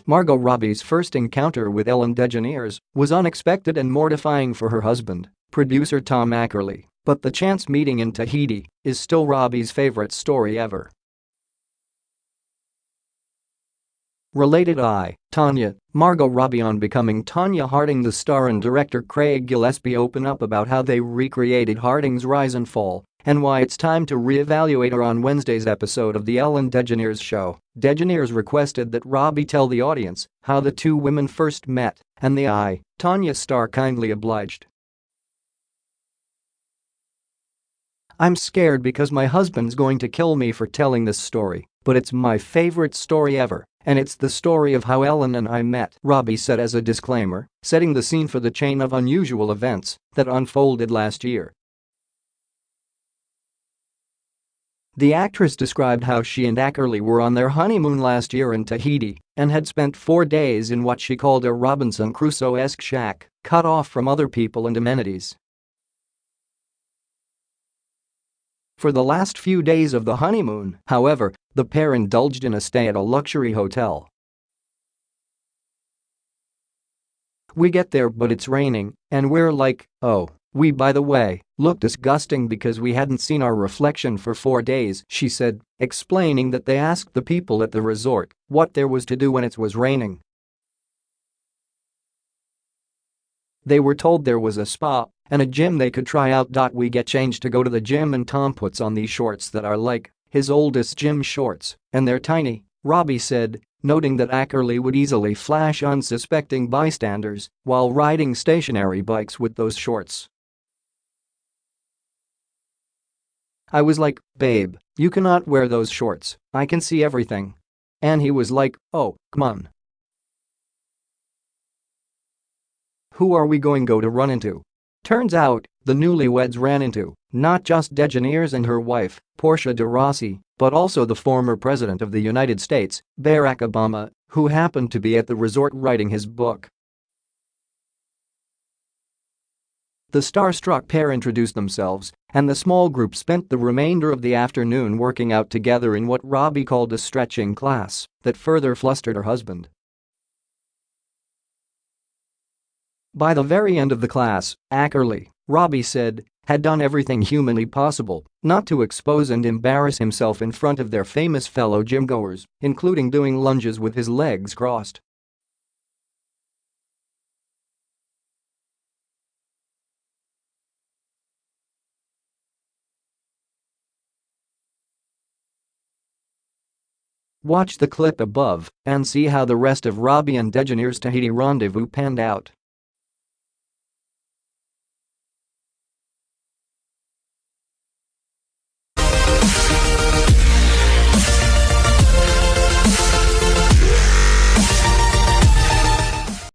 Margot Robbie's first encounter with Ellen DeGeneres was unexpected and mortifying for her husband, producer Tom Ackerley, but the chance meeting in Tahiti is still Robbie's favorite story ever. Related Tanya, Margot Robbie on Becoming Tonya Harding. The star and director Craig Gillespie open up about how they recreated Harding's rise and fall and why it's time to reevaluate her on Wednesday's episode of The Ellen DeGeneres Show. DeGeneres requested that Robbie tell the audience how the two women first met, and the Tanya star kindly obliged. "I'm scared because my husband's going to kill me for telling this story, but it's my favorite story ever, and it's the story of how Ellen and I met," Robbie said as a disclaimer, setting the scene for the chain of unusual events that unfolded last year. The actress described how she and Ackerley were on their honeymoon last year in Tahiti and had spent 4 days in what she called a Robinson Crusoe-esque shack, cut off from other people and amenities. For the last few days of the honeymoon, however, the pair indulged in a stay at a luxury hotel. "We get there but it's raining, and we're like, oh, we by the way, look disgusting because we hadn't seen our reflection for 4 days," she said, explaining that they asked the people at the resort what there was to do when it was raining. They were told there was a spa and a gym they could try out. "We get changed to go to the gym and Tom puts on these shorts that are like his oldest gym shorts, and they're tiny," Robbie said, noting that Ackerley would easily flash unsuspecting bystanders while riding stationary bikes with those shorts. "I was like, babe, you cannot wear those shorts, I can see everything." And he was like, "Oh, come on. Who are we going to run into?" Turns out, the newlyweds ran into not just DeGeneres and her wife, Portia de Rossi, but also the former president of the United States, Barack Obama, who happened to be at the resort writing his book. The starstruck pair introduced themselves, and the small group spent the remainder of the afternoon working out together in what Robbie called a stretching class that further flustered her husband. By the very end of the class, Ackerley, Robbie said, had done everything humanly possible not to expose and embarrass himself in front of their famous fellow gymgoers, including doing lunges with his legs crossed. Watch the clip above and see how the rest of Robbie and DeGeneres' Tahiti rendezvous panned out.